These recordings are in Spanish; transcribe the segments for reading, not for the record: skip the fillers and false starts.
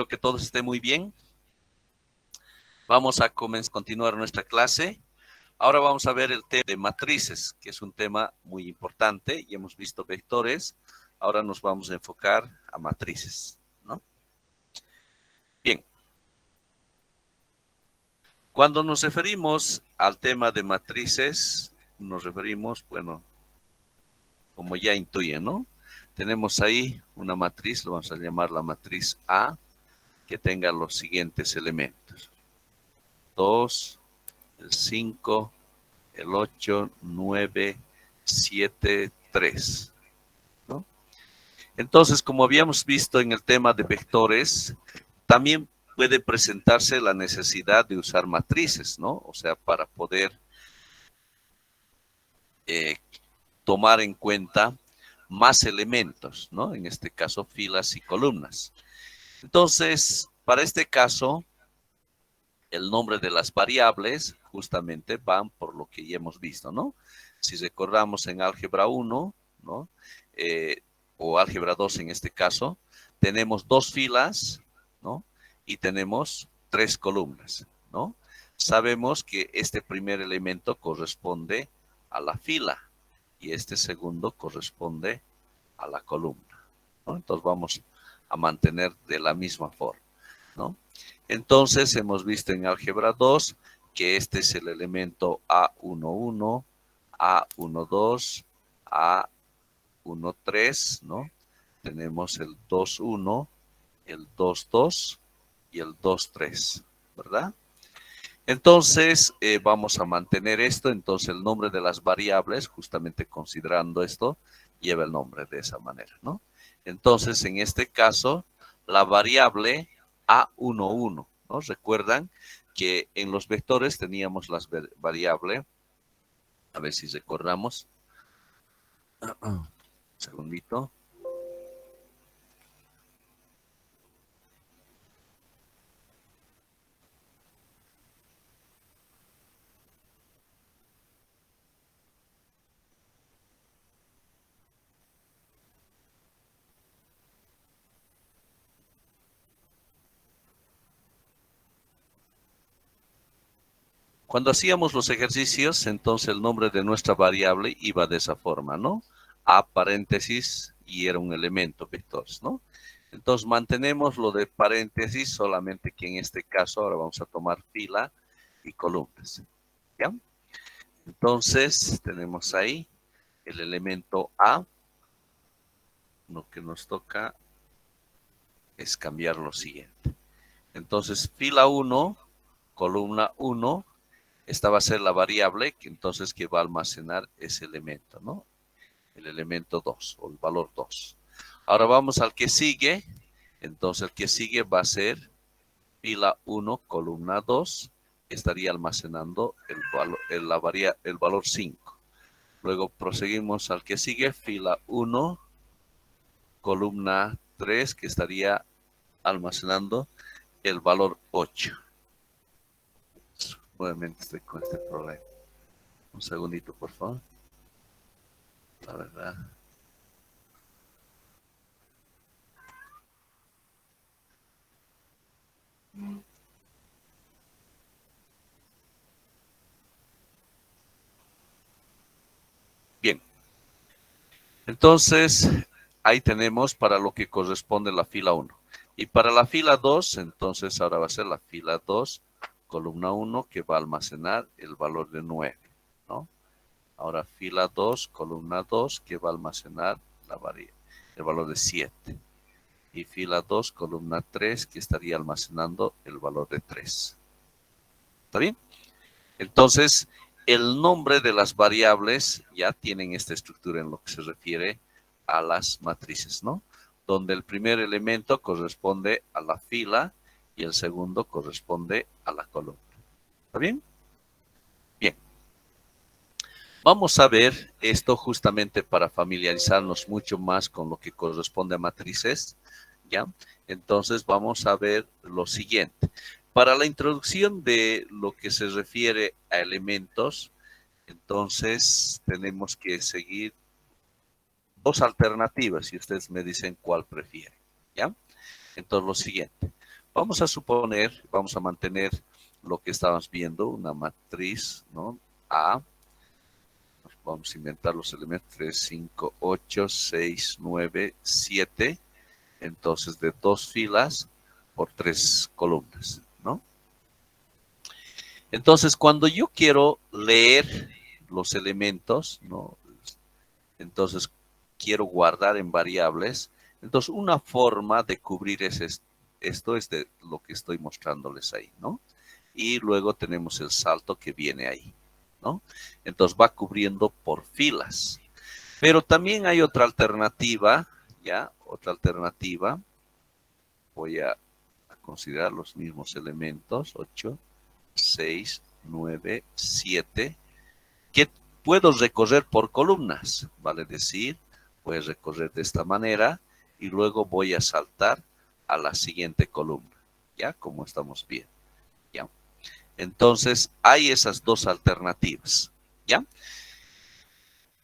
que todos estén muy bien. Vamos a continuar nuestra clase. Ahora vamos a ver el tema de matrices, que es un tema muy importante. Ya hemos visto vectores. Ahora nos vamos a enfocar a matrices, ¿no? Bien. Cuando nos referimos al tema de matrices, nos referimos, bueno, como ya intuyen, ¿no? Tenemos ahí una matriz, lo vamos a llamar la matriz A, que tenga los siguientes elementos. 2, el 5, el 8, 9, 7, 3, ¿no? Entonces, como habíamos visto en el tema de vectores, también puede presentarse la necesidad de usar matrices, ¿no? O sea, para poder tomar en cuenta más elementos, ¿no? En este caso, filas y columnas. Entonces, para este caso, el nombre de las variables justamente van por lo que ya hemos visto, ¿no? Si recordamos en álgebra 1, ¿no? O álgebra 2 en este caso, tenemos dos filas, ¿no? Y tenemos tres columnas, ¿no? Sabemos que este primer elemento corresponde a la fila y este segundo corresponde a la columna, ¿no? Entonces vamos a mantener de la misma forma, ¿no? Entonces hemos visto en álgebra 2 que este es el elemento A11, A12, A13, ¿no? Tenemos el 21, el 22 y el 23, ¿verdad? Entonces vamos a mantener esto, entonces el nombre de las variables, justamente considerando esto, lleva el nombre de esa manera, ¿no? Entonces en este caso, la variable A11, ¿no? Recuerdan que en los vectores teníamos las variables, a ver si recordamos, un segundito. Cuando hacíamos los ejercicios, entonces el nombre de nuestra variable iba de esa forma, ¿no? A paréntesis y era un elemento vectores, ¿no? Entonces mantenemos lo de paréntesis, solamente que en este caso ahora vamos a tomar fila y columnas, ¿ya? Entonces tenemos ahí el elemento A. Lo que nos toca es cambiar lo siguiente. Entonces fila 1, columna 1, esta va a ser la variable que entonces que va a almacenar ese elemento, ¿no? El elemento 2 o el valor 2. Ahora vamos al que sigue. Entonces el que sigue va a ser fila 1, columna 2, que estaría almacenando el valor 5. Luego proseguimos al que sigue, fila 1, columna 3, que estaría almacenando el valor 8. Nuevamente estoy con este problema. Un segundito, por favor. La verdad. Bien. Entonces, ahí tenemos para lo que corresponde la fila 1. Y para la fila 2, entonces ahora va a ser la fila 2, columna 1, que va a almacenar el valor de 9, ¿no? Ahora fila 2, columna 2, que va a almacenar el valor de 7. Y fila 2, columna 3, que estaría almacenando el valor de 3. ¿Está bien? Entonces, el nombre de las variables ya tienen esta estructura en lo que se refiere a las matrices, ¿no? Donde el primer elemento corresponde a la fila y el segundo corresponde a la columna. ¿Está bien? Bien. Vamos a ver esto justamente para familiarizarnos mucho más con lo que corresponde a matrices, ¿ya? Entonces vamos a ver lo siguiente. Para la introducción de lo que se refiere a elementos, entonces tenemos que seguir dos alternativas y ustedes me dicen cuál prefieren, ¿ya? Entonces lo siguiente. Vamos a suponer, vamos a mantener lo que estábamos viendo, una matriz, ¿no? A. Vamos a inventar los elementos 3, 5, 8, 6, 9, 7. Entonces, de 2 filas por 3 columnas, ¿no? Entonces, cuando yo quiero leer los elementos, ¿no? Entonces, quiero guardar en variables. Entonces, una forma de cubrir esto es de lo que estoy mostrándoles ahí, ¿no? Y luego tenemos el salto que viene ahí, ¿no? Entonces, va cubriendo por filas. Pero también hay otra alternativa, ¿ya? Otra alternativa. Voy a considerar los mismos elementos, 8, 6, 9, 7, que puedo recorrer por columnas, vale decir, voy a recorrer de esta manera y luego voy a saltar a la siguiente columna, ¿ya? Como estamos viendo, ¿ya? Entonces, hay esas dos alternativas, ¿ya?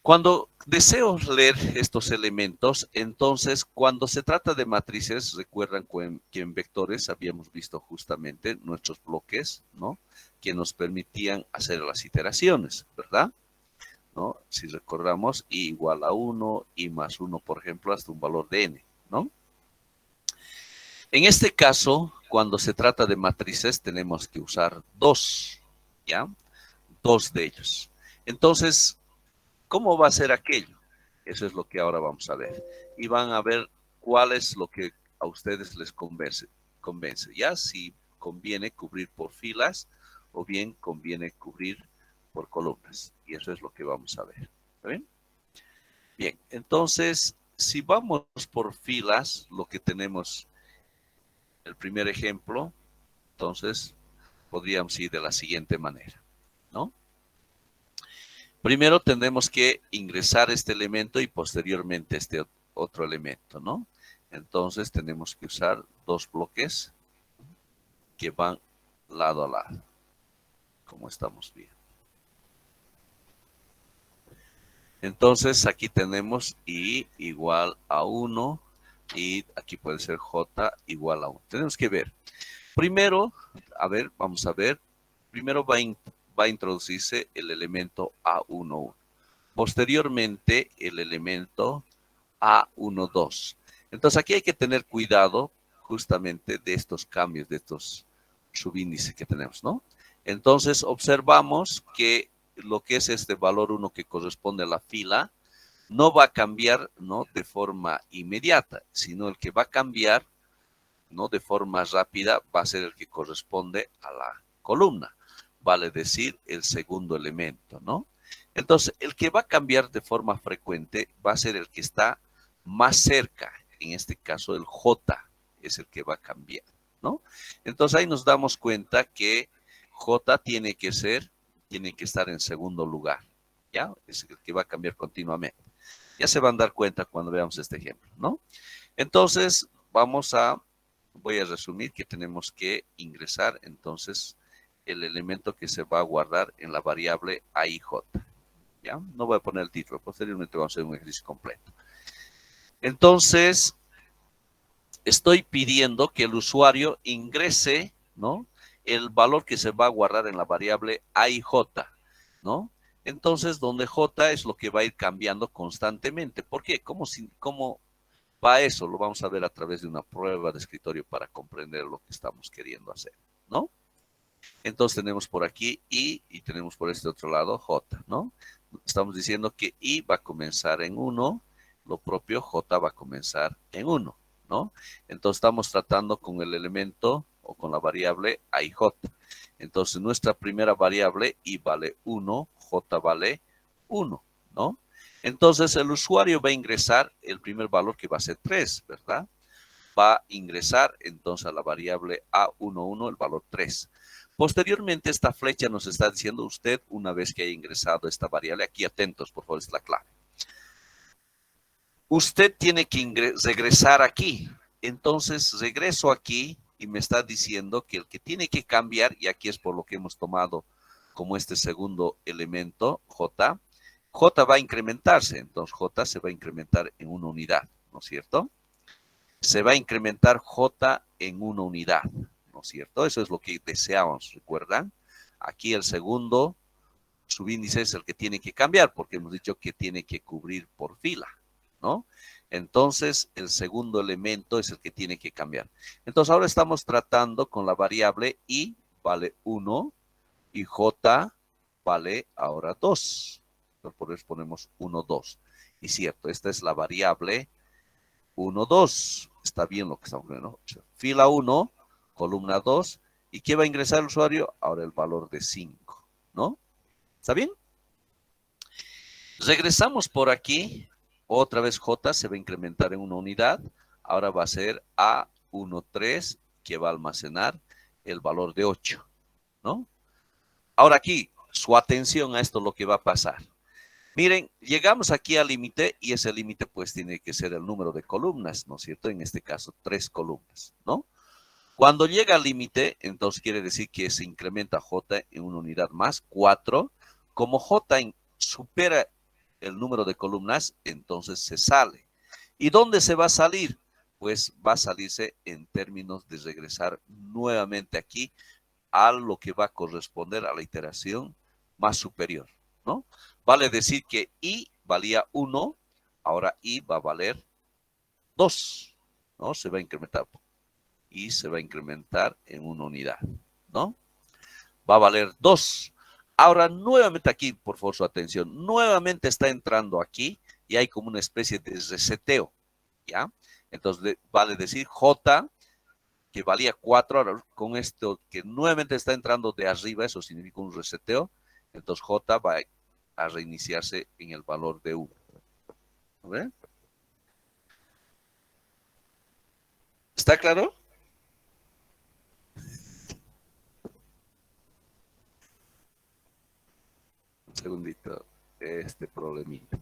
Cuando deseo leer estos elementos, entonces, cuando se trata de matrices, recuerdan que en vectores habíamos visto justamente nuestros bloques, ¿no? Que nos permitían hacer las iteraciones, ¿verdad? ¿No? Si recordamos, i igual a 1, i más 1, por ejemplo, hasta un valor de n, ¿no? En este caso, cuando se trata de matrices, tenemos que usar dos, ¿ya? Dos de ellos. Entonces, ¿cómo va a ser aquello? Eso es lo que ahora vamos a ver. Y van a ver cuál es lo que a ustedes les convence. Ya si conviene cubrir por filas o bien conviene cubrir por columnas. Y eso es lo que vamos a ver. ¿Está bien? Bien, entonces, si vamos por filas, lo que tenemos, el primer ejemplo, entonces podríamos ir de la siguiente manera, ¿no? Primero tendremos que ingresar este elemento y posteriormente este otro elemento, ¿no? Entonces tenemos que usar dos bloques que van lado a lado, como estamos viendo. Entonces aquí tenemos i igual a 1 y aquí puede ser j igual a 1. Tenemos que ver. Primero, a ver, vamos a ver. Primero va a introducirse el elemento A11. Posteriormente, el elemento A12. Entonces, aquí hay que tener cuidado justamente de estos cambios, de estos subíndices que tenemos, ¿no? Entonces, observamos que lo que es este valor 1 que corresponde a la fila no va a cambiar, ¿no? De forma inmediata, sino el que va a cambiar, ¿no? De forma rápida va a ser el que corresponde a la columna, vale decir, el segundo elemento, ¿no? Entonces, el que va a cambiar de forma frecuente va a ser el que está más cerca, en este caso el J es el que va a cambiar, ¿no? Entonces ahí nos damos cuenta que J tiene que estar en segundo lugar, ¿ya? Es el que va a cambiar continuamente. Ya se van a dar cuenta cuando veamos este ejemplo, ¿no? Entonces, voy a resumir que tenemos que ingresar entonces el elemento que se va a guardar en la variable AIJ. ¿Ya? No voy a poner el título, posteriormente vamos a hacer un ejercicio completo. Entonces, estoy pidiendo que el usuario ingrese, ¿no? El valor que se va a guardar en la variable AIJ, ¿no? Entonces, donde J es lo que va a ir cambiando constantemente. ¿Por qué? ¿Cómo va eso? Lo vamos a ver a través de una prueba de escritorio para comprender lo que estamos queriendo hacer, ¿no? Entonces tenemos por aquí I y tenemos por este otro lado J, ¿no? Estamos diciendo que I va a comenzar en 1, lo propio J va a comenzar en 1, ¿no? Entonces estamos tratando con el elemento o con la variable A y J. Entonces nuestra primera variable I vale 1, J vale 1, ¿no? Entonces el usuario va a ingresar el primer valor que va a ser 3, ¿verdad? Va a ingresar entonces a la variable A11 el valor 3. Posteriormente, esta flecha nos está diciendo usted, una vez que haya ingresado esta variable, aquí atentos, por favor, es la clave. Usted tiene que regresar aquí. Entonces, regreso aquí y me está diciendo que el que tiene que cambiar, y aquí es por lo que hemos tomado como este segundo elemento, J, J va a incrementarse. Entonces, J se va a incrementar en una unidad, ¿no es cierto? se va a incrementar J en una unidad, ¿no es cierto? Eso es lo que deseamos, ¿recuerdan? Aquí el segundo subíndice es el que tiene que cambiar, porque hemos dicho que tiene que cubrir por fila, ¿no? Entonces, el segundo elemento es el que tiene que cambiar. Entonces, ahora estamos tratando con la variable I vale 1 y J vale ahora 2. Entonces, por eso ponemos 1, 2. Y cierto, esta es la variable 1, 2. Está bien lo que estamos viendo, ¿no? Fila 1, columna 2. ¿Y qué va a ingresar el usuario? Ahora el valor de 5, ¿no? ¿Está bien? Regresamos por aquí. Otra vez J se va a incrementar en una unidad. Ahora va a ser A13 que va a almacenar el valor de 8, ¿no? Ahora aquí, su atención a esto, lo que va a pasar. Miren, llegamos aquí al límite y ese límite pues tiene que ser el número de columnas, ¿no es cierto? En este caso, 3 columnas, ¿no? Cuando llega al límite, entonces quiere decir que se incrementa J en una unidad más, 4. Como J supera el número de columnas, entonces se sale. ¿Y dónde se va a salir? Pues va a salirse en términos de regresar nuevamente aquí a lo que va a corresponder a la iteración más superior, ¿no? Vale decir que I valía 1, ahora I va a valer 2, ¿no? Se va a incrementar y se va a incrementar en una unidad, ¿no? Va a valer 2. Ahora, nuevamente aquí, por favor, su atención, nuevamente está entrando aquí y hay como una especie de reseteo, ¿ya? Entonces, vale decir J, que valía 4, ahora con esto que nuevamente está entrando de arriba, eso significa un reseteo, entonces J va a reiniciarse en el valor de 1. ¿Ve? ¿Está claro? Un segundito, este problemita.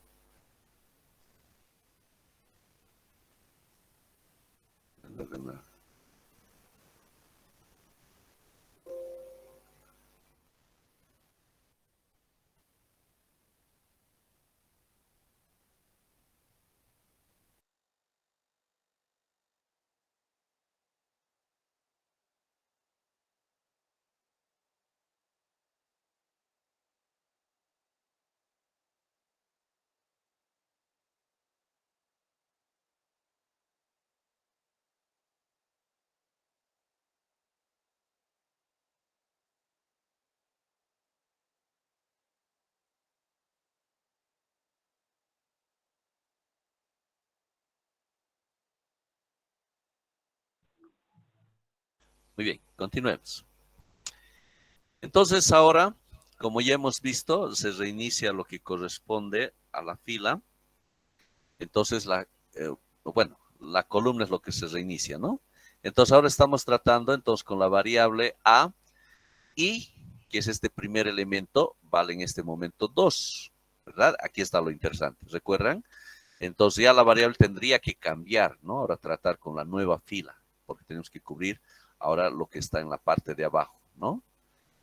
Muy bien, continuemos. Entonces ahora, como ya hemos visto, se reinicia lo que corresponde a la fila. Entonces, bueno, la columna es lo que se reinicia, ¿no? Entonces ahora estamos tratando entonces con la variable A y, que es este primer elemento, vale en este momento 2, ¿verdad? Aquí está lo interesante, ¿recuerdan? Entonces ya la variable tendría que cambiar, ¿no? Ahora tratar con la nueva fila, porque tenemos que cubrir ahora lo que está en la parte de abajo, ¿no?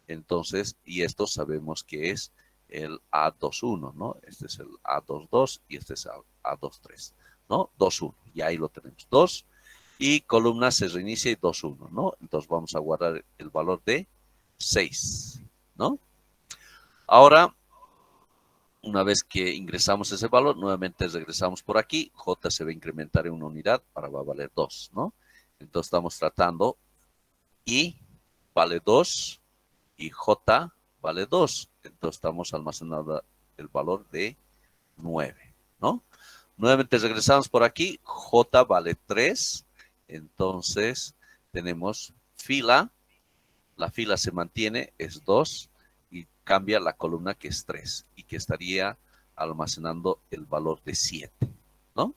Entonces, y esto sabemos que es el A21, ¿no? Este es el A22 y este es el A23, ¿no? 21, y ahí lo tenemos, 2, y columna se reinicia y 21, ¿no? Entonces vamos a guardar el valor de 6, ¿no? Ahora, una vez que ingresamos ese valor, nuevamente regresamos por aquí, J se va a incrementar en una unidad, ahora va a valer 2, ¿no? Entonces estamos tratando I vale 2 y J vale 2. Entonces estamos almacenando el valor de 9, ¿no? Nuevamente regresamos por aquí, J vale 3, entonces tenemos fila, la fila se mantiene, es 2, y cambia la columna que es 3, y que estaría almacenando el valor de 7, ¿no?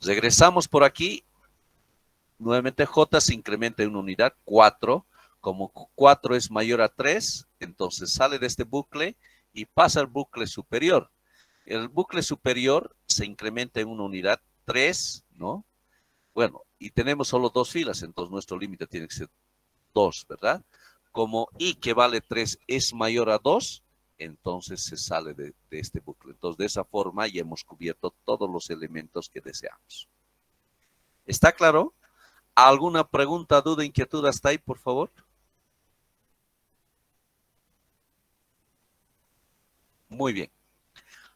Regresamos por aquí, nuevamente J se incrementa en una unidad, 4, como 4 es mayor a 3, entonces sale de este bucle y pasa al bucle superior. El bucle superior se incrementa en una unidad, 3, ¿no? Bueno, y tenemos solo dos filas, entonces nuestro límite tiene que ser 2, ¿verdad? Como I que vale 3 es mayor a 2, entonces se sale de este bucle. Entonces, de esa forma ya hemos cubierto todos los elementos que deseamos. ¿Está claro? ¿Alguna pregunta, duda, inquietud hasta ahí, por favor? Muy bien.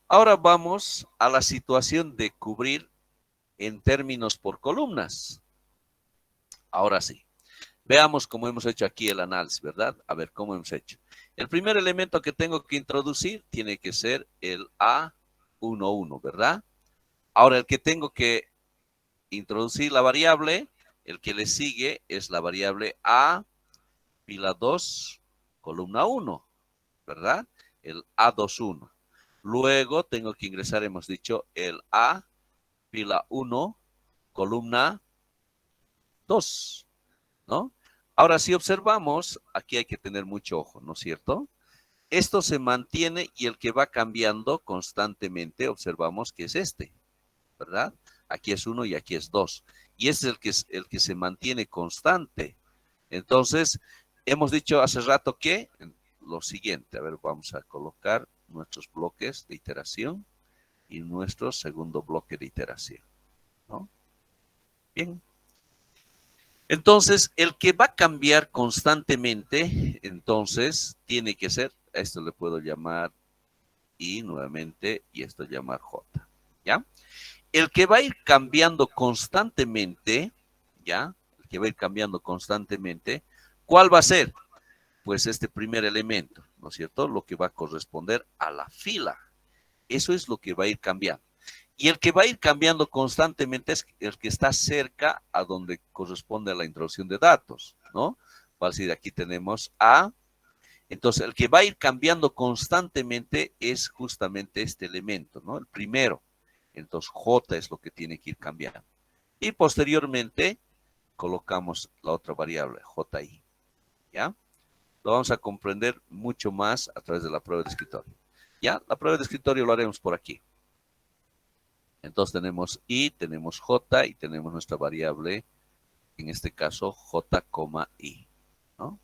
Ahora vamos a la situación de cubrir en términos por columnas. Ahora sí. Veamos cómo hemos hecho aquí el análisis, ¿verdad? A ver, ¿cómo hemos hecho? El primer elemento que tengo que introducir tiene que ser el A11, ¿verdad? Ahora, el que tengo que introducir la variable, el que le sigue es la variable A, fila 2, columna 1, ¿verdad? El A21. Luego tengo que ingresar, hemos dicho, el A, fila 1, columna 2, ¿no? Ahora, si observamos, aquí hay que tener mucho ojo, ¿no es cierto? Esto se mantiene y el que va cambiando constantemente, observamos que es este, ¿verdad? Aquí es 1 y aquí es 2. Y este es el que se mantiene constante. Entonces, hemos dicho hace rato que lo siguiente, a ver, vamos a colocar nuestros bloques de iteración y nuestro segundo bloque de iteración, ¿no? Bien. Entonces, el que va a cambiar constantemente, entonces, tiene que ser, a esto le puedo llamar I nuevamente, y esto llamar J, ¿ya? El que va a ir cambiando constantemente, ¿ya? El que va a ir cambiando constantemente, ¿cuál va a ser? Pues este primer elemento, ¿no es cierto? Lo que va a corresponder a la fila. Eso es lo que va a ir cambiando. Y el que va a ir cambiando constantemente es el que está cerca a donde corresponde a la introducción de datos, ¿no? Va a decir, aquí tenemos A. Entonces, el que va a ir cambiando constantemente es justamente este elemento, ¿no? El primero. Entonces, J es lo que tiene que ir cambiando. Y posteriormente, colocamos la otra variable, JI, ¿ya? Lo vamos a comprender mucho más a través de la prueba de escritorio. ¿Ya? La prueba de escritorio lo haremos por aquí. Entonces tenemos I, tenemos J y tenemos nuestra variable, en este caso J, I, ¿no?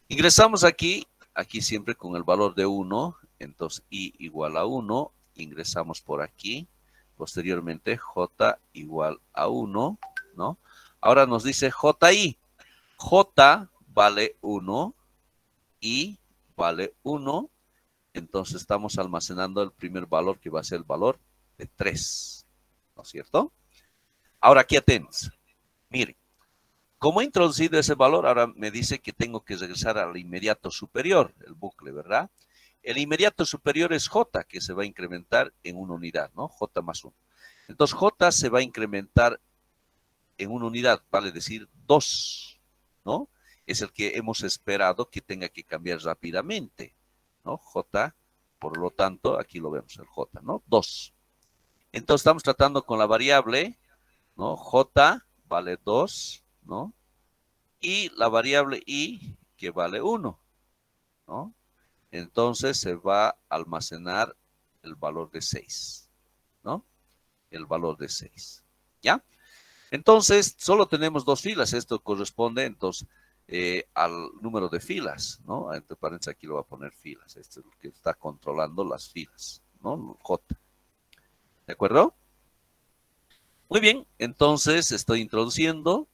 Ingresamos aquí, aquí siempre con el valor de 1, entonces I igual a 1, ingresamos por aquí, posteriormente J igual a 1, ¿no? Ahora nos dice JI, J vale 1, I vale 1, entonces estamos almacenando el primer valor que va a ser el valor de 3, ¿no es cierto? Ahora aquí atentos. Miren, como he introducido ese valor, ahora me dice que tengo que regresar al inmediato superior, el bucle, ¿verdad? El inmediato superior es J, que se va a incrementar en una unidad, ¿no? J más 1. Entonces J se va a incrementar en una unidad, vale decir 2, ¿no? Es el que hemos esperado que tenga que cambiar rápidamente, ¿no? J, por lo tanto, aquí lo vemos, el J, ¿no? 2. Entonces estamos tratando con la variable, ¿no? J vale 2, ¿no? Y la variable I que vale 1, ¿no? Entonces se va a almacenar el valor de 6, ¿no? El valor de 6, ¿ya? Entonces, solo tenemos dos filas. Esto corresponde, entonces, al número de filas, ¿no? Entre paréntesis, aquí lo voy a poner filas. Este es lo que está controlando las filas, ¿no? J. ¿De acuerdo? Muy bien, entonces estoy introduciendo.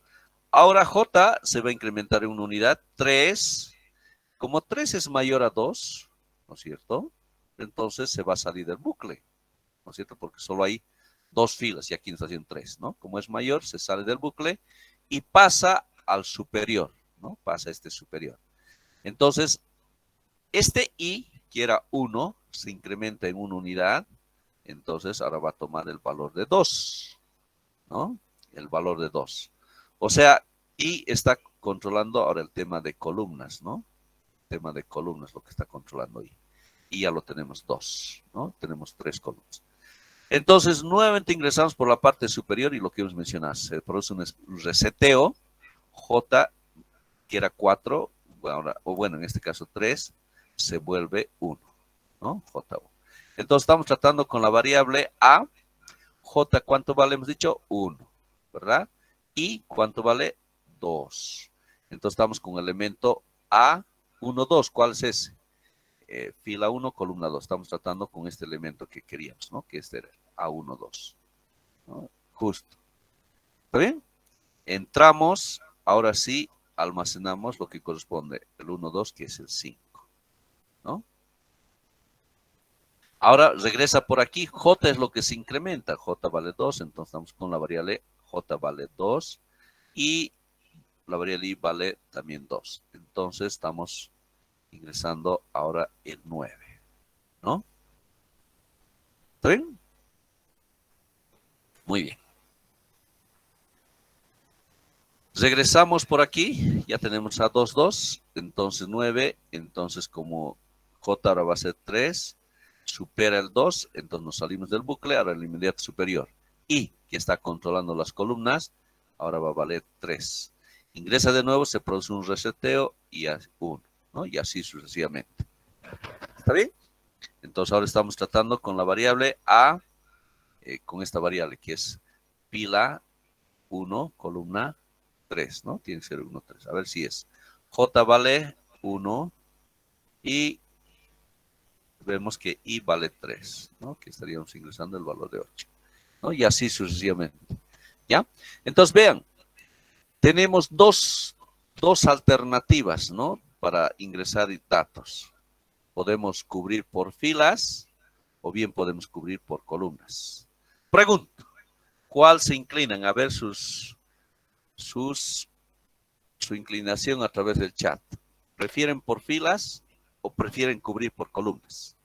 Ahora J se va a incrementar en una unidad, 3. Como 3 es mayor a 2, ¿no es cierto? Entonces se va a salir del bucle, ¿no es cierto? Porque solo hay dos filas y aquí nos haciendo 3, ¿no? Como es mayor, se sale del bucle y pasa al superior, ¿no? Pasa a este superior. Entonces, este I, que era 1, se incrementa en una unidad, entonces ahora va a tomar el valor de 2, ¿no? El valor de 2. O sea, I está controlando ahora el tema de columnas, ¿no? Tema de columnas, lo que está controlando I. Y ya lo tenemos 2, ¿no? Tenemos 3 columnas. Entonces, nuevamente ingresamos por la parte superior y lo que hemos mencionado, se produce un reseteo, J, que era 4, ahora, o bueno, en este caso 3, se vuelve 1, ¿no? J1. Entonces, estamos tratando con la variable A, J, ¿cuánto vale? Hemos dicho 1, ¿verdad? Y, ¿cuánto vale? 2. Entonces, estamos con el elemento A1, 2. ¿Cuál es ese? Fila 1, columna 2. Estamos tratando con este elemento que queríamos, ¿no? Que este era A1, 2. ¿No? Justo. ¿Está bien? Entramos, ahora sí, almacenamos lo que corresponde, el 1, 2, que es el 5, ¿no? Ahora regresa por aquí, J es lo que se incrementa, J vale 2, entonces estamos con la variable J vale 2 y la variable I vale también 2. Entonces estamos ingresando ahora el 9, ¿no? ¿Está bien? Muy bien. Regresamos por aquí, ya tenemos a 2, 2, entonces 9, entonces como J ahora va a ser 3, supera el 2, entonces nos salimos del bucle, ahora el inmediato superior. Y, que está controlando las columnas, ahora va a valer 3. Ingresa de nuevo, se produce un reseteo y 1, ¿no? Y así sucesivamente. ¿Está bien? Entonces ahora estamos tratando con la variable A, con esta variable que es pila 1, columna 3, ¿no? Tiene que ser 1, 3. A ver si es. J vale 1 y vemos que I vale 3, ¿no? Que estaríamos ingresando el valor de 8, ¿no? Y así sucesivamente, ¿ya? Entonces, vean, tenemos dos alternativas, ¿no? Para ingresar datos. Podemos cubrir por filas o bien podemos cubrir por columnas. Pregunto, ¿cuál se inclinan? A ver su inclinación a través del chat. ¿Prefieren por filas o prefieren cubrir por columnas?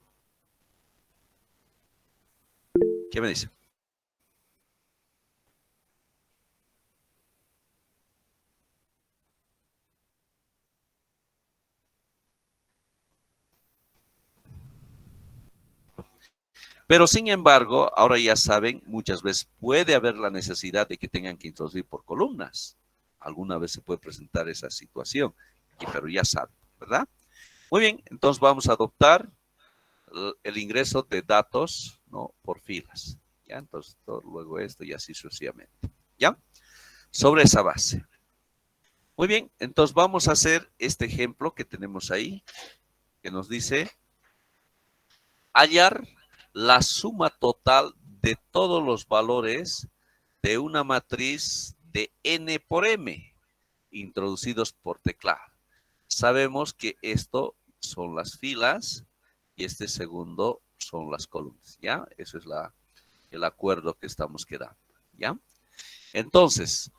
¿Qué me dicen? Pero sin embargo, ahora ya saben, muchas veces puede haber la necesidad de que tengan que introducir por columnas. Alguna vez se puede presentar esa situación, pero ya saben, ¿verdad? Muy bien, entonces vamos a adoptar el ingreso de datos, ¿no? Por filas. ¿Ya? Entonces, luego esto y así sucesivamente. ¿Ya? Sobre esa base. Muy bien, entonces vamos a hacer este ejemplo que tenemos ahí, que nos dice hallar la suma total de todos los valores de una matriz de n por m introducidos por teclado. Sabemos que esto son las filas y este segundo son las columnas, ¿ya? Eso es el acuerdo que estamos quedando, ¿ya? Entonces,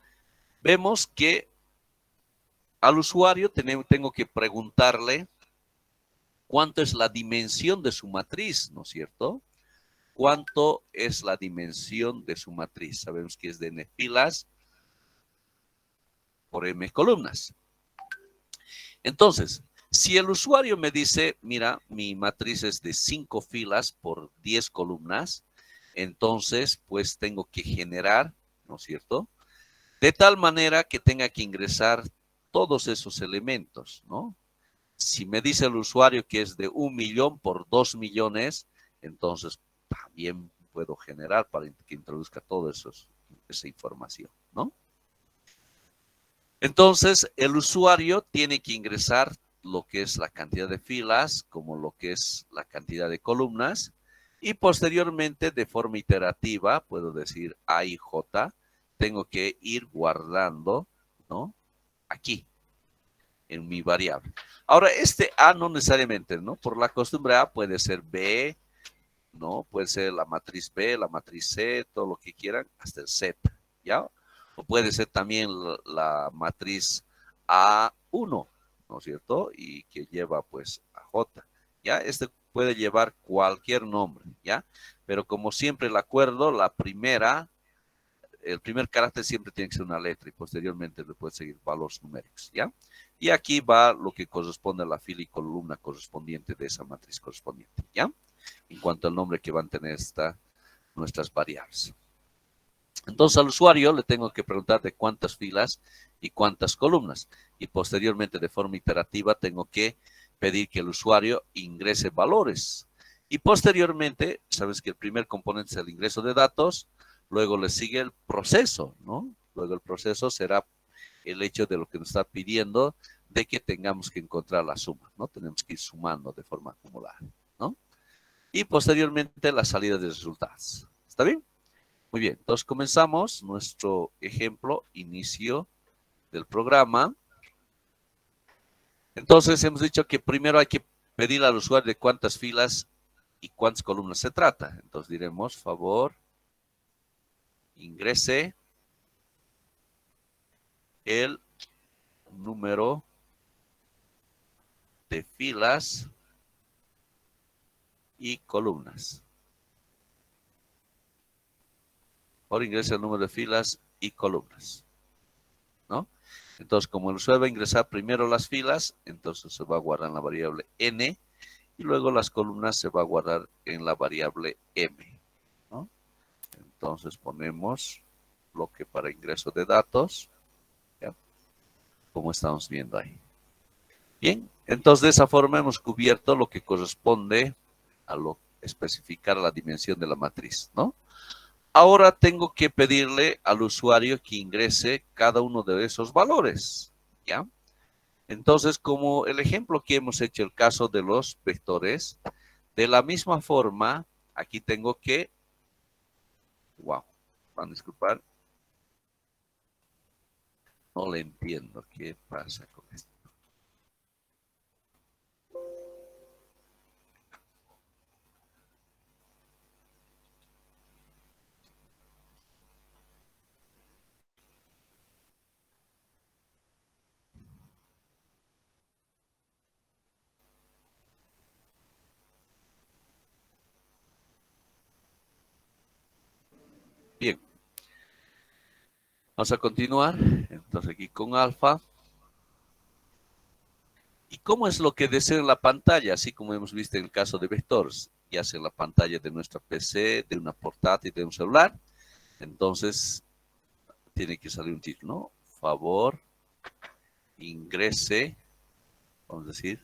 vemos que al usuario tengo que preguntarle cuánto es la dimensión de su matriz, ¿no es cierto? ¿Cuánto es la dimensión de su matriz? Sabemos que es de n filas por m columnas. Entonces, si el usuario me dice, mira, mi matriz es de 5 filas por 10 columnas, entonces, pues tengo que generar, ¿no es cierto? De tal manera que tenga que ingresar todos esos elementos, ¿no? Si me dice el usuario que es de 1.000.000 por 2.000.000, entonces también puedo generar para que introduzca toda esa información, ¿no? Entonces, el usuario tiene que ingresar lo que es la cantidad de filas, como lo que es la cantidad de columnas, y posteriormente, de forma iterativa, puedo decir A y J, tengo que ir guardando, ¿no? Aquí, en mi variable. Ahora, este A no necesariamente, ¿no? Por la costumbre A puede ser B, ¿no? Puede ser la matriz B, la matriz C, todo lo que quieran, hasta el Z, ¿ya? O puede ser también la matriz A1, ¿no es cierto? Y que lleva pues a J, ¿ya? Este puede llevar cualquier nombre, ¿ya? Pero como siempre el acuerdo, el primer carácter siempre tiene que ser una letra y posteriormente le puede seguir valores numéricos, ¿ya? Y aquí va lo que corresponde a la fila y columna correspondiente de esa matriz correspondiente, ¿ya? En cuanto al nombre que van a tener nuestras variables. Entonces al usuario le tengo que preguntar de cuántas filas y cuántas columnas. Y posteriormente de forma iterativa tengo que pedir que el usuario ingrese valores. Y posteriormente, sabes que el primer componente es el ingreso de datos, luego le sigue el proceso, ¿no? Luego el proceso será el hecho de lo que nos está pidiendo de que tengamos que encontrar la suma, ¿no? Tenemos que ir sumando de forma acumulada, ¿no? Y posteriormente la salida de resultados. ¿Está bien? Muy bien, entonces comenzamos nuestro ejemplo, inicio del programa. Entonces hemos dicho que primero hay que pedir al usuario de cuántas filas y cuántas columnas se trata. Entonces diremos, favor, ingrese el número de filas y columnas. Ahora ingrese el número de filas y columnas, ¿no? Entonces, como el usuario va a ingresar primero las filas, entonces se va a guardar en la variable n y luego las columnas se va a guardar en la variable m, ¿no? Entonces ponemos bloque para ingreso de datos, ¿ya? Como estamos viendo ahí. Bien, entonces de esa forma hemos cubierto lo que corresponde a lo especificar la dimensión de la matriz, ¿no? Ahora tengo que pedirle al usuario que ingrese cada uno de esos valores, ¿ya? Entonces, como el ejemplo que hemos hecho, el caso de los vectores, de la misma forma, aquí tengo que, wow, van a disculpar, no le entiendo qué pasa con esto. Bien, vamos a continuar. Entonces aquí con alfa. ¿Y cómo es lo que deseo en la pantalla? Así como hemos visto en el caso de vectores, ya sea en la pantalla de nuestra PC, de una portátil, de un celular. Entonces, tiene que salir un título, ¿no? Favor, ingrese, vamos a decir,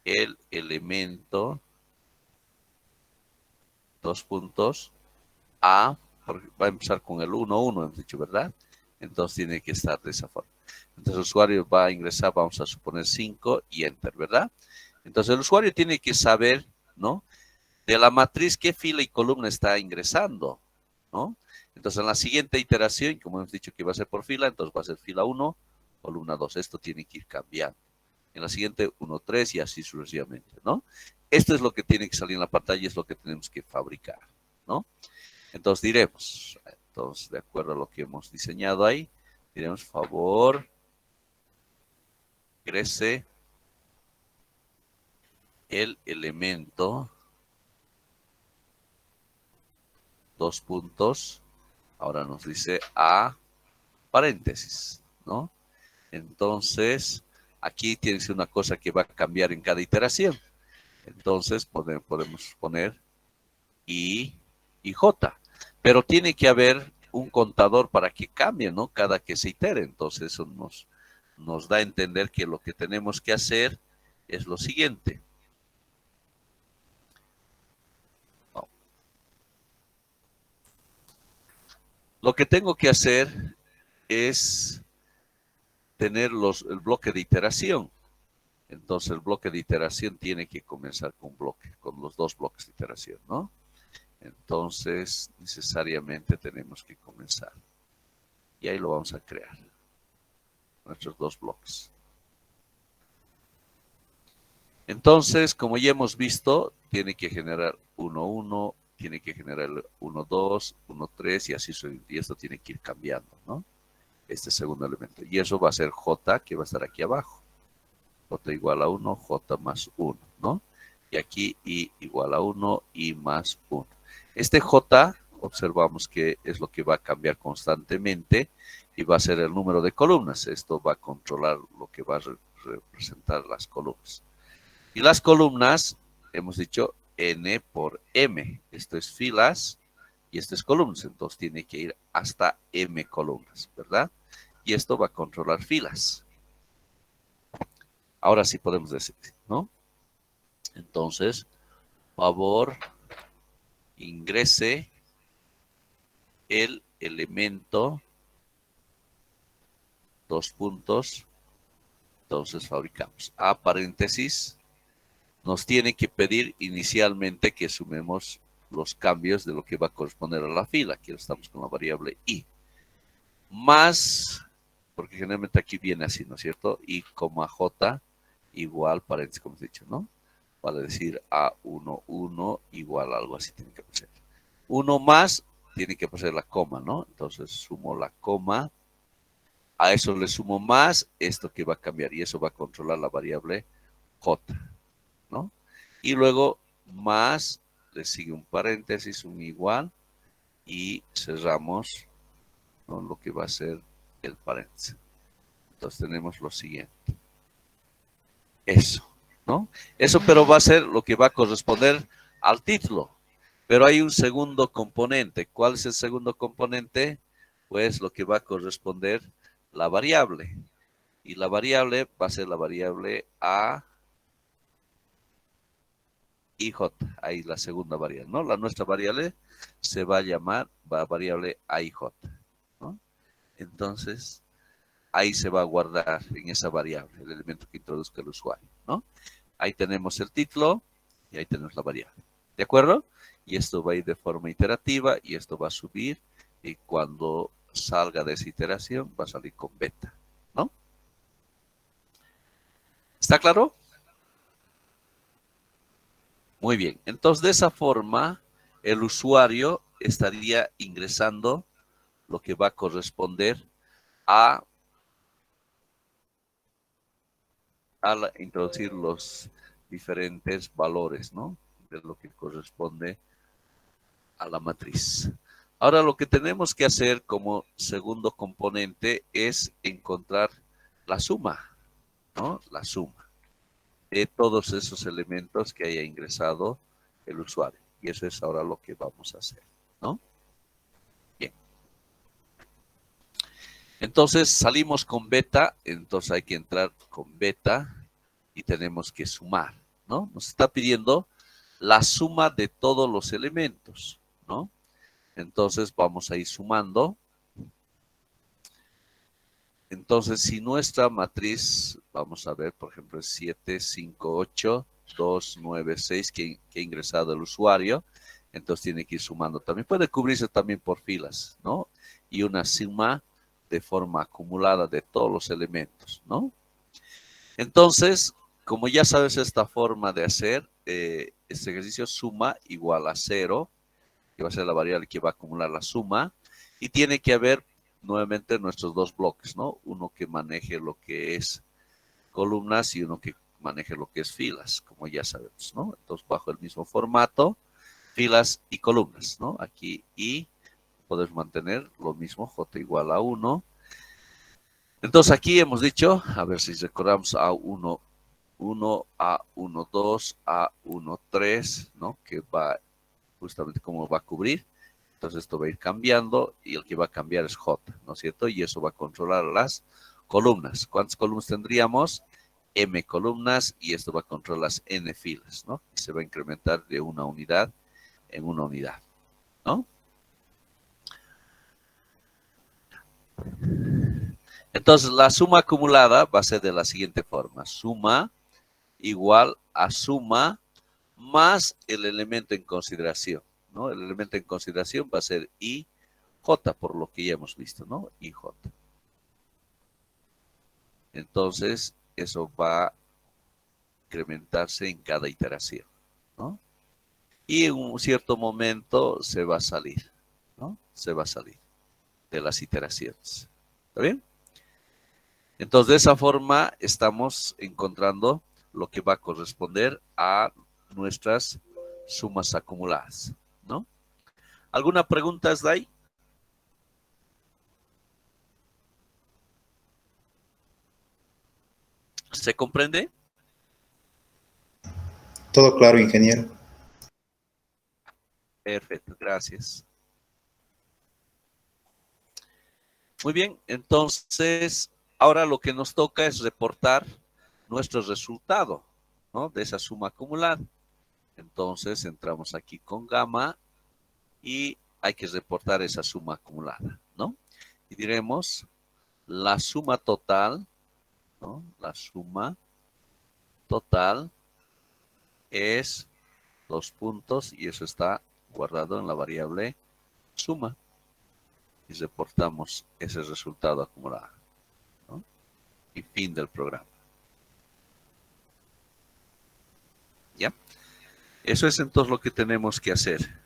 el elemento, dos puntos, A, va a empezar con el 1, 1, hemos dicho, ¿verdad? Entonces tiene que estar de esa forma. Entonces el usuario va a ingresar, vamos a suponer 5 y Enter, ¿verdad? Entonces el usuario tiene que saber, ¿no? De la matriz qué fila y columna está ingresando, ¿no? Entonces en la siguiente iteración, como hemos dicho que va a ser por fila, entonces va a ser fila 1, columna 2. Esto tiene que ir cambiando. En la siguiente 1, 3 y así sucesivamente, ¿no? Esto es lo que tiene que salir en la pantalla y es lo que tenemos que fabricar, ¿no? Entonces diremos, entonces de acuerdo a lo que hemos diseñado ahí, diremos favor, crece el elemento, dos puntos, ahora nos dice a paréntesis, ¿no? Entonces, aquí tiene que ser una cosa que va a cambiar en cada iteración. Entonces, podemos poner I y J. Pero tiene que haber un contador para que cambie, ¿no? Cada que se itere. Entonces, eso nos da a entender que lo que tenemos que hacer es lo siguiente. No. Lo que tengo que hacer es tener el bloque de iteración. Entonces, el bloque de iteración tiene que comenzar con los dos bloques de iteración, ¿no? Entonces, necesariamente tenemos que comenzar. Y ahí lo vamos a crear. Nuestros dos bloques. Entonces, como ya hemos visto, tiene que generar 1, 1, tiene que generar 1, 2, 1, 3 y así y esto tiene que ir cambiando, ¿no? Este segundo elemento. Y eso va a ser J, que va a estar aquí abajo. J igual a 1, J más 1, ¿no? Y aquí I igual a 1, I más 1. Este J, observamos que es lo que va a cambiar constantemente y va a ser el número de columnas. Esto va a controlar lo que va a representar las columnas. Y las columnas, hemos dicho N por M. Esto es filas y esto es columnas. Entonces tiene que ir hasta M columnas, ¿verdad? Y esto va a controlar filas. Ahora sí podemos decir, ¿no? Entonces, favor, ingrese el elemento, dos puntos, entonces fabricamos A paréntesis, nos tiene que pedir inicialmente que sumemos los cambios de lo que va a corresponder a la fila. Aquí estamos con la variable i. Más, porque generalmente aquí viene así, ¿no es cierto? I, j igual, paréntesis, como he dicho, ¿no? Vale decir A11 igual algo así tiene que ser. 1 más tiene que pasar la coma, ¿no? Entonces sumo la coma. A eso le sumo más esto que va a cambiar y eso va a controlar la variable j, ¿no? Y luego más, le sigue un paréntesis, un igual y cerramos, ¿no?, lo que va a ser el paréntesis. Entonces tenemos lo siguiente. Eso, ¿no? Eso pero va a ser lo que va a corresponder al título. Pero hay un segundo componente. ¿Cuál es el segundo componente? Pues lo que va a corresponder la variable. Y la variable va a ser la variable A y J. Ahí la segunda variable, ¿no? Nuestra variable se va a llamar variable A y J, ¿no? Entonces, ahí se va a guardar en esa variable el elemento que introduzca el usuario, ¿no? Ahí tenemos el título y ahí tenemos la variable. ¿De acuerdo? Y esto va a ir de forma iterativa y esto va a subir y cuando salga de esa iteración va a salir con beta, ¿no? ¿Está claro? Muy bien. Entonces, de esa forma, el usuario estaría ingresando lo que va a corresponder a introducir los diferentes valores, ¿no?, de lo que corresponde a la matriz. Ahora lo que tenemos que hacer como segundo componente es encontrar la suma, ¿no? La suma de todos esos elementos que haya ingresado el usuario. Y eso es ahora lo que vamos a hacer, ¿no? Bien. Entonces salimos con beta, entonces hay que entrar con beta y tenemos que sumar, ¿no? Nos está pidiendo la suma de todos los elementos, ¿no? Entonces vamos a ir sumando. Entonces, si nuestra matriz, vamos a ver, por ejemplo, es 7, 5, 8, 2, 9, 6, que ha ingresado el usuario, entonces tiene que ir sumando también. Puede cubrirse también por filas, ¿no? Y una suma de forma acumulada de todos los elementos, ¿no? Entonces, como ya sabes esta forma de hacer, este ejercicio suma igual a 0, que va a ser la variable que va a acumular la suma, y tiene que haber nuevamente nuestros dos bloques, ¿no? Uno que maneje lo que es columnas y uno que maneje lo que es filas, como ya sabemos, ¿no? Entonces, bajo el mismo formato, filas y columnas, ¿no? Aquí y podemos mantener lo mismo, j igual a 1. Entonces, aquí hemos dicho, a ver si recordamos, A1, 1, A1, 2, A1, 3, ¿no? Que va justamente como va a cubrir. Entonces esto va a ir cambiando y el que va a cambiar es J, ¿no es cierto? Y eso va a controlar las columnas. ¿Cuántas columnas tendríamos? M columnas y esto va a controlar las N filas, ¿no? Y se va a incrementar de una unidad en una unidad, ¿no? Entonces la suma acumulada va a ser de la siguiente forma. Suma igual a suma más el elemento en consideración, ¿no? El elemento en consideración va a ser I, J, por lo que ya hemos visto, ¿no? IJ. Entonces, eso va a incrementarse en cada iteración, ¿no? Y en un cierto momento se va a salir, ¿no? Se va a salir de las iteraciones. ¿Está bien? Entonces, de esa forma estamos encontrando lo que va a corresponder a nuestras sumas acumuladas, ¿no? ¿Alguna pregunta, Sday? ¿Se comprende? Todo claro, ingeniero. Perfecto, gracias. Muy bien, entonces ahora lo que nos toca es reportar nuestro resultado, ¿no?, de esa suma acumulada. Entonces entramos aquí con gamma y hay que reportar esa suma acumulada, ¿no? Y diremos la suma total, ¿no? La suma total es 2 puntos y eso está guardado en la variable suma y reportamos ese resultado acumulado, ¿no? Y fin del programa. ¿Ya? Eso es entonces lo que tenemos que hacer.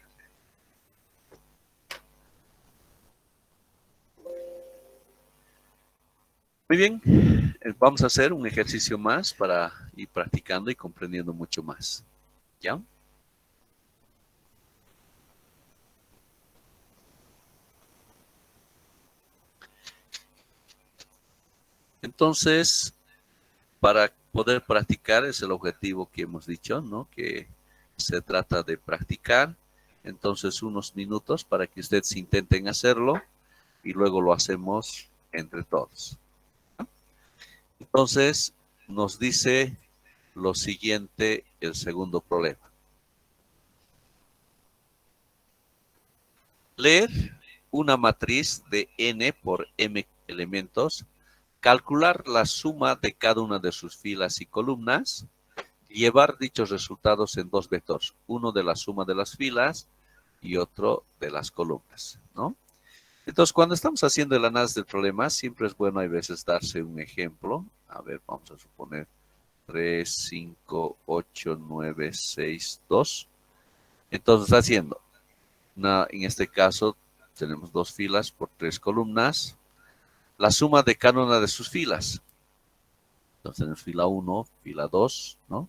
Muy bien, vamos a hacer un ejercicio más para ir practicando y comprendiendo mucho más. ¿Ya? Entonces, para poder practicar es el objetivo que hemos dicho, ¿no? Que se trata de practicar. Entonces, unos minutos para que ustedes intenten hacerlo y luego lo hacemos entre todos. Entonces, nos dice lo siguiente, el segundo problema. Leer una matriz de n por m elementos, calcular la suma de cada una de sus filas y columnas, llevar dichos resultados en dos vectores, uno de la suma de las filas y otro de las columnas, ¿no? Entonces, cuando estamos haciendo el análisis del problema, siempre es bueno a veces darse un ejemplo. A ver, vamos a suponer 3, 5, 8, 9, 6, 2. Entonces, haciendo, en este caso, tenemos dos filas por tres columnas. La suma de cada una de sus filas. Entonces, tenemos fila 1, fila 2, ¿no?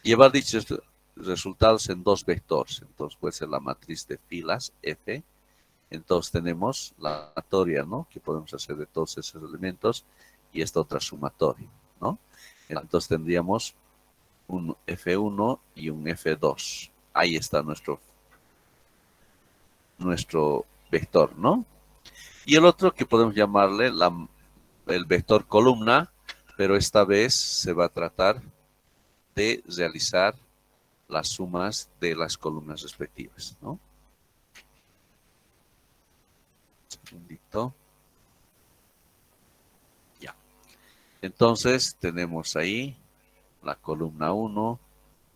Llevar dichos resultados en dos vectores. Entonces, puede ser la matriz de filas, F. Entonces, tenemos la sumatoria, ¿no? Que podemos hacer de todos esos elementos. Y esta otra sumatoria, ¿no? Entonces, tendríamos un F1 y un F2. Ahí está nuestro vector, ¿no? Y el otro que podemos llamarle el vector columna, pero esta vez se va a tratar de realizar las sumas de las columnas respectivas, ¿no? Un segundito. Ya. Entonces tenemos ahí la columna 1,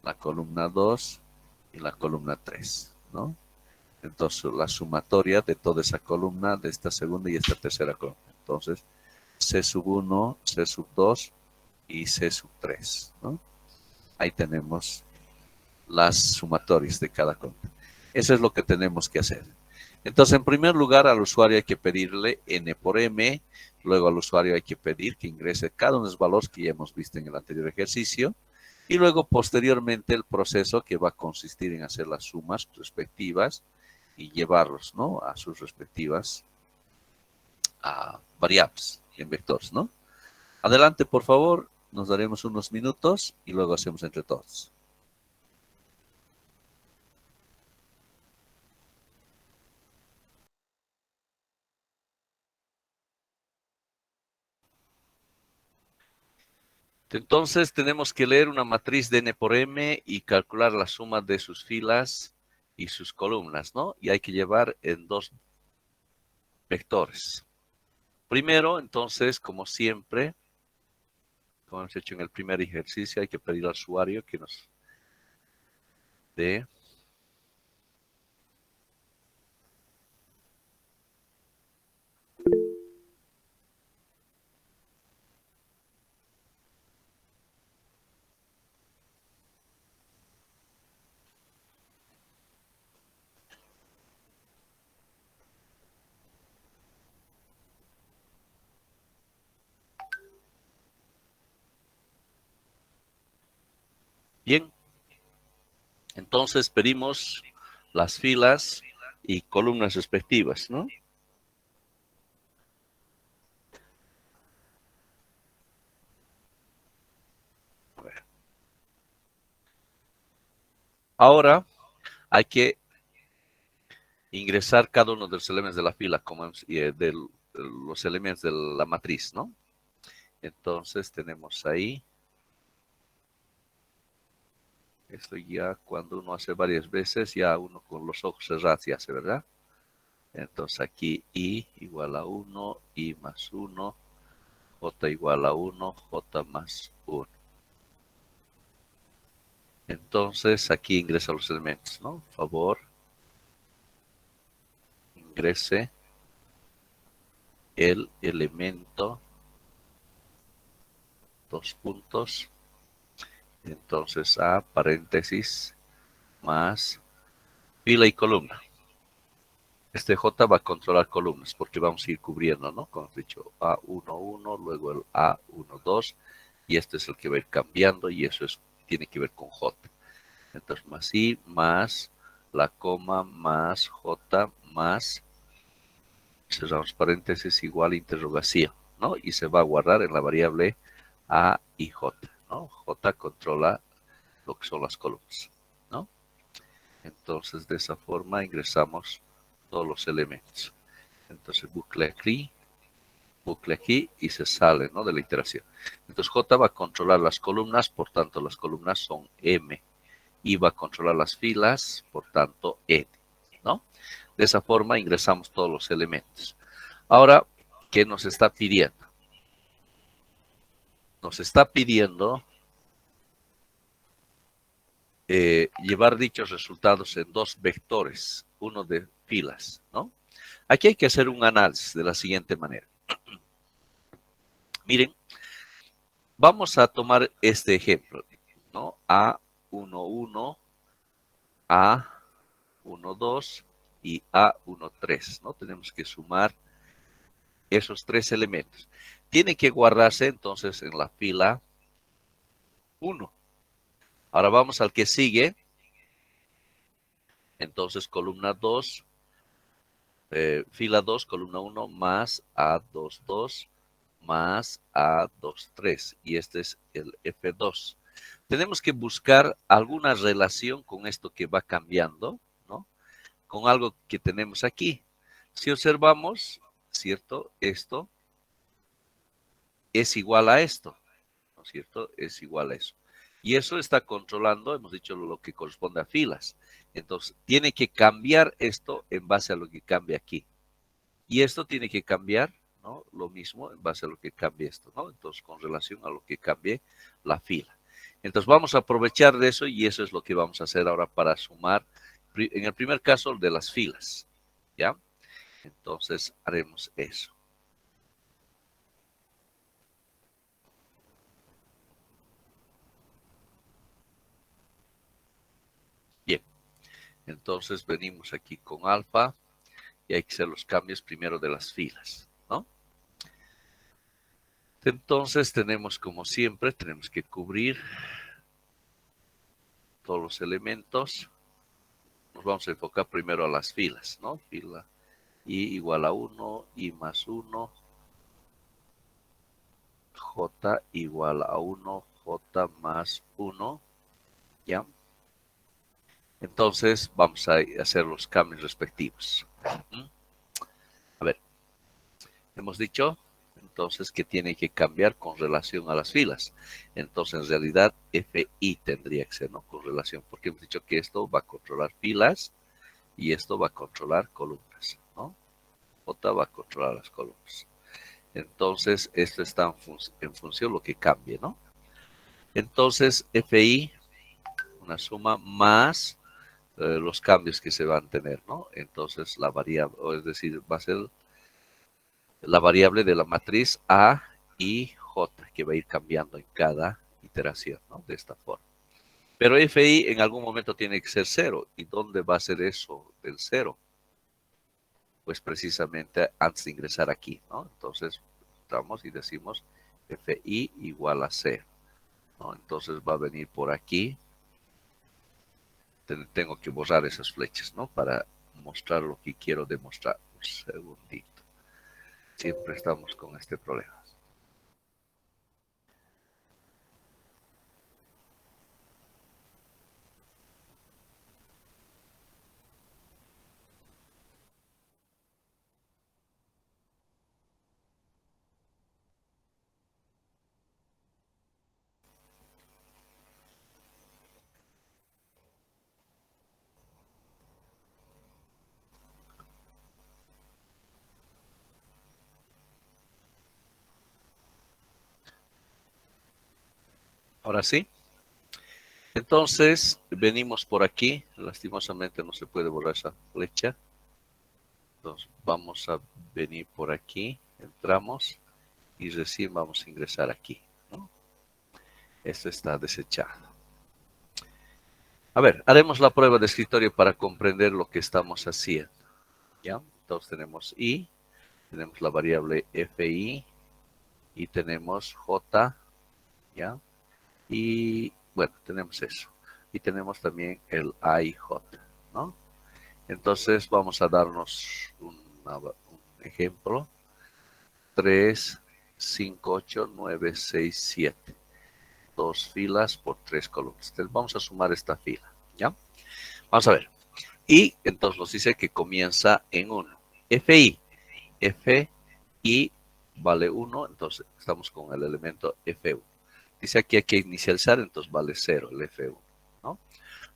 la columna 2 y la columna 3, ¿no? Entonces la sumatoria de toda esa columna, de esta segunda y esta tercera columna. Entonces, C sub 1, C sub 2 y C sub 3, ¿no? Ahí tenemos las sumatorias de cada columna. Eso es lo que tenemos que hacer. Entonces, en primer lugar, al usuario hay que pedirle n por m, luego al usuario hay que pedir que ingrese cada uno de los valores que ya hemos visto en el anterior ejercicio, y luego posteriormente el proceso que va a consistir en hacer las sumas respectivas y llevarlos, ¿no? A sus respectivas variables en vectores, ¿no? Adelante, por favor, nos daremos unos minutos y luego hacemos entre todos. Entonces tenemos que leer una matriz de n por m y calcular la suma de sus filas y sus columnas, ¿no? Y hay que llevar en dos vectores. Primero, entonces, como siempre, como hemos hecho en el primer ejercicio, hay que pedir al usuario que nos dé bien. Entonces pedimos las filas y columnas respectivas, ¿no? Ahora hay que ingresar cada uno de los elementos de la fila, como de los elementos de la matriz, ¿no? Entonces tenemos ahí, esto ya cuando uno hace varias veces, ya uno con los ojos cerrados ya hace, ¿verdad? Entonces aquí I igual a 1, I más 1, J igual a 1, J más 1. Entonces aquí ingresa los elementos, ¿no? Favor, ingrese el elemento, dos puntos, entonces A, paréntesis, más fila y columna. Este J va a controlar columnas porque vamos a ir cubriendo, ¿no? Como hemos dicho, A11, luego el A12, y este es el que va a ir cambiando y eso tiene que ver con J. Entonces, más I, más la coma, más J, más, cerramos paréntesis, igual interrogación, ¿no? Y se va a guardar en la variable A y J, ¿no? J controla lo que son las columnas, ¿no? Entonces, de esa forma ingresamos todos los elementos. Entonces, bucle aquí y se sale, ¿no? De la iteración. Entonces, J va a controlar las columnas, por tanto, las columnas son M. Y va a controlar las filas, por tanto, N, ¿no? De esa forma ingresamos todos los elementos. Ahora, ¿qué nos está pidiendo? Nos está pidiendo llevar dichos resultados en dos vectores, uno de filas, ¿no? Aquí hay que hacer un análisis de la siguiente manera. Miren, vamos a tomar este ejemplo, ¿no? A11, A12 y A13, ¿no? Tenemos que sumar esos tres elementos. Tiene que guardarse entonces en la fila 1. Ahora vamos al que sigue. Entonces columna 2, fila 2, columna 1, más A22, más A23. Y este es el F2. Tenemos que buscar alguna relación con esto que va cambiando, ¿no? Con algo que tenemos aquí. Si observamos, ¿cierto? Esto es igual a esto, ¿no es cierto? Es igual a eso. Y eso está controlando, hemos dicho, lo que corresponde a filas. Entonces, tiene que cambiar esto en base a lo que cambia aquí. Y esto tiene que cambiar, ¿no? Lo mismo en base a lo que cambie esto, ¿no? Entonces, con relación a lo que cambie la fila. Entonces, vamos a aprovechar de eso y eso es lo que vamos a hacer ahora para sumar, en el primer caso, de las filas, ¿ya? Entonces, haremos eso. Bien, entonces venimos aquí con alfa y hay que hacer los cambios primero de las filas, ¿no? Entonces tenemos, como siempre, tenemos que cubrir todos los elementos. Nos vamos a enfocar primero a las filas, ¿no? Fila I igual a 1, I más 1, J igual a 1, J más 1, ¿ya? Entonces vamos a hacer los cambios respectivos. A ver, hemos dicho entonces que tiene que cambiar con relación a las filas. Entonces en realidad FI tendría que ser, ¿no? Con relación, porque hemos dicho que esto va a controlar filas y esto va a controlar columnas, ¿no? J va a controlar las columnas. Entonces esto está en función de lo que cambie, ¿no? Entonces FI, una suma más los cambios que se van a tener, ¿no? Entonces la variable, es decir, va a ser la variable de la matriz A y J, que va a ir cambiando en cada iteración, ¿no? De esta forma. Pero FI en algún momento tiene que ser 0. ¿Y dónde va a ser eso del 0? Pues precisamente antes de ingresar aquí, ¿no? Entonces, estamos y decimos FI igual a 0, ¿no? Entonces va a venir por aquí. Tengo que borrar esas flechas, ¿no? Para mostrar lo que quiero demostrar. Un segundito. Siempre estamos con este problema. Ahora sí. Entonces, venimos por aquí. Lastimosamente no se puede borrar esa flecha. Entonces vamos a venir por aquí, entramos y recién vamos a ingresar aquí, ¿no? Esto está desechado. A ver, haremos la prueba de escritorio para comprender lo que estamos haciendo, ¿ya? Entonces tenemos I, tenemos la variable FI y tenemos J, ¿ya? Y bueno, tenemos eso. Y tenemos también el A y J, ¿no? Entonces vamos a darnos un ejemplo. 3, 5, 8, 9, 6, 7. 2 filas por 3 columnas. Entonces vamos a sumar esta fila, ¿ya? Vamos a ver. Y entonces nos dice que comienza en 1. FI. FI vale 1, entonces estamos con el elemento F1. Dice aquí hay que inicializar, entonces vale 0 el F1, ¿no?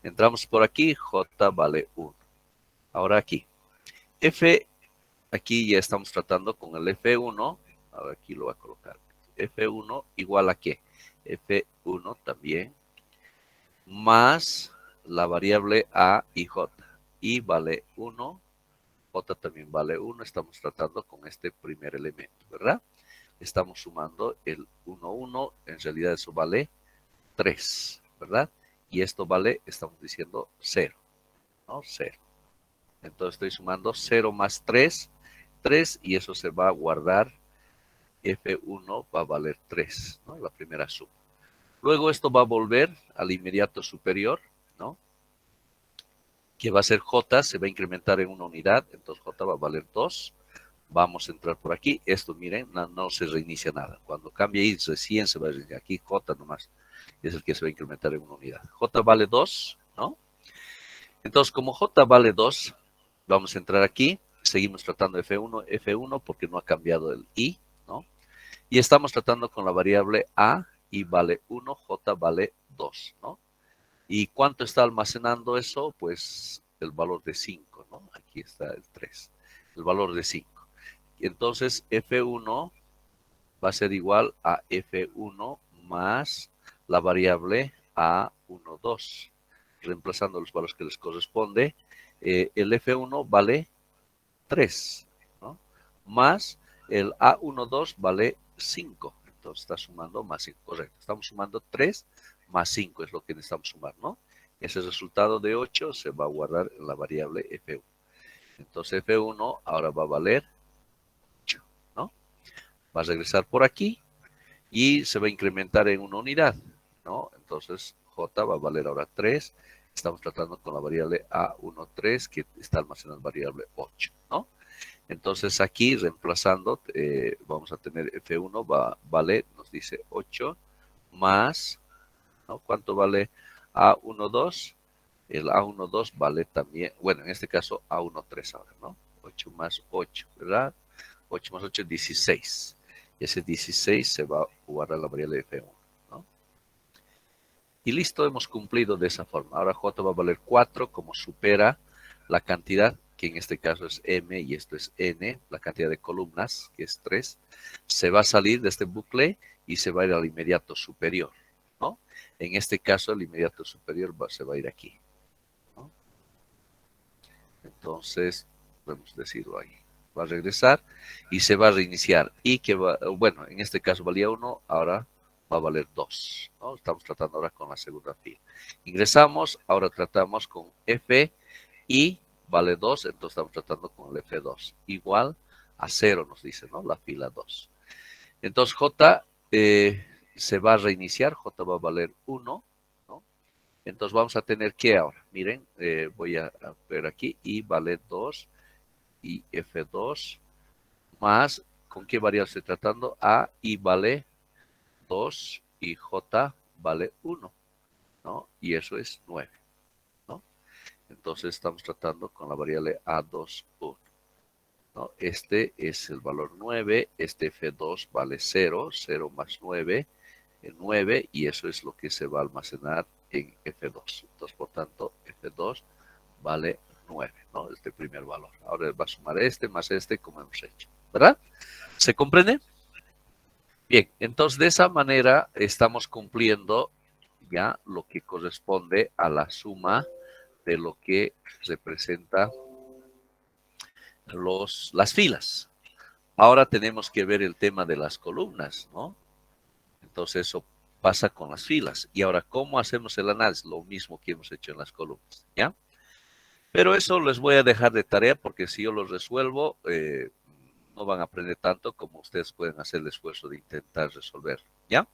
Entramos por aquí, J vale 1. Ahora aquí. F, aquí ya estamos tratando con el F1. Ahora aquí lo voy a colocar. F1 igual a ¿qué? F1 también más la variable A y J. I vale 1, J también vale 1. Estamos tratando con este primer elemento, ¿verdad? Estamos sumando el 1, 1. En realidad eso vale 3, ¿verdad? Y esto vale, estamos diciendo 0, ¿no? 0. Entonces estoy sumando 0 más 3, 3, y eso se va a guardar. F1 va a valer 3, ¿no? La primera suma. Luego esto va a volver al inmediato superior, ¿no? Que va a ser J, se va a incrementar en una unidad, entonces J va a valer 2. Vamos a entrar por aquí. Esto, miren, no se reinicia nada. Cuando cambie I, recién se va a reiniciar. Aquí J nomás es el que se va a incrementar en una unidad. J vale 2, ¿no? Entonces, como J vale 2, vamos a entrar aquí. Seguimos tratando F1, F1 porque no ha cambiado el I, ¿no? Y estamos tratando con la variable A, I vale 1, J vale 2, ¿no? ¿Y cuánto está almacenando eso? Pues el valor de 5, ¿no? Aquí está el 3, el valor de 5. Entonces F1 va a ser igual a F1 más la variable A12. Reemplazando los valores que les corresponde, el F1 vale 3, ¿no? Más el A12 vale 5. Entonces está sumando más 5, correcto. Estamos sumando 3 más 5 es lo que necesitamos sumar, ¿no? Ese resultado de 8 se va a guardar en la variable F1. Entonces F1 ahora va a valer 8, ¿no? Va a regresar por aquí y se va a incrementar en una unidad, ¿no? Entonces J va a valer ahora 3. Estamos tratando con la variable A13 que está almacenando la variable 8, ¿no? Entonces aquí reemplazando vamos a tener F1 vale, nos dice 8 más, ¿no? ¿Cuánto vale A12? El A12 vale también, bueno, en este caso A13 ahora, ¿no? 8 más 8, ¿verdad? 8 más 8 es 16. Y ese 16 se va a guardar la variable F1, ¿no? Y listo, hemos cumplido de esa forma. Ahora J va a valer 4, como supera la cantidad, que en este caso es M y esto es N, la cantidad de columnas, que es 3, se va a salir de este bucle y se va a ir al inmediato superior, ¿no? En este caso el inmediato superior se va a ir aquí, ¿no? Entonces, podemos decirlo ahí. Va a regresar y se va a reiniciar. Y que va, bueno, en este caso valía 1, ahora va a valer 2, ¿no? Estamos tratando ahora con la segunda fila. Ingresamos, ahora tratamos con F y vale 2, entonces estamos tratando con el F2. Igual a 0 nos dice, ¿no? La fila 2. Entonces J se va a reiniciar, J va a valer 1, ¿no? Entonces vamos a tener que ahora, miren, voy a ver aquí, I vale 2 y F2 más, ¿con qué variable estoy tratando? A, I vale 2 y J vale 1, ¿no? Y eso es 9, ¿no? Entonces estamos tratando con la variable A21, ¿no? Este es el valor 9, este F2 vale 0, 0 más 9, 9, y eso es lo que se va a almacenar en F2. Entonces, por tanto, F2 vale 9, ¿no? Este primer valor. Ahora va a sumar este más este como hemos hecho, ¿verdad? ¿Se comprende? Bien, entonces de esa manera estamos cumpliendo ya lo que corresponde a la suma de lo que representa las filas. Ahora tenemos que ver el tema de las columnas, ¿no? Entonces eso pasa con las filas. Y ahora, ¿cómo hacemos el análisis? Lo mismo que hemos hecho en las columnas, ¿ya? Pero eso les voy a dejar de tarea porque si yo lo resuelvo, no van a aprender tanto como ustedes pueden hacer el esfuerzo de intentar resolver, ¿ya?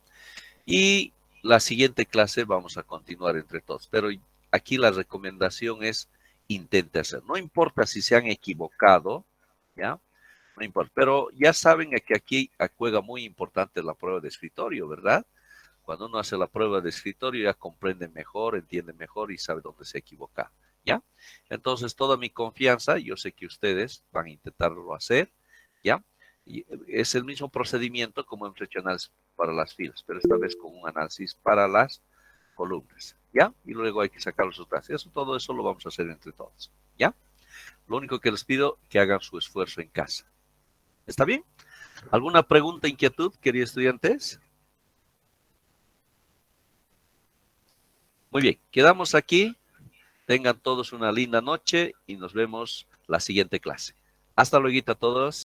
Y la siguiente clase vamos a continuar entre todos. Pero aquí la recomendación es intente hacer. No importa si se han equivocado, ¿ya? No importa. Pero ya saben que aquí juega muy importante la prueba de escritorio, ¿verdad? Cuando uno hace la prueba de escritorio ya comprende mejor, entiende mejor y sabe dónde se equivoca, ¿ya? Entonces, toda mi confianza, yo sé que ustedes van a intentarlo hacer, ¿ya? Y es el mismo procedimiento como hemos hecho análisis para las filas, pero esta vez con un análisis para las columnas, ¿ya? Y luego hay que sacar los resultados. Eso, todo eso lo vamos a hacer entre todos, ¿ya? Lo único que les pido es que hagan su esfuerzo en casa. ¿Está bien? ¿Alguna pregunta, inquietud, queridos estudiantes? Muy bien, quedamos aquí. Tengan todos una linda noche y nos vemos la siguiente clase. Hasta luego a todos.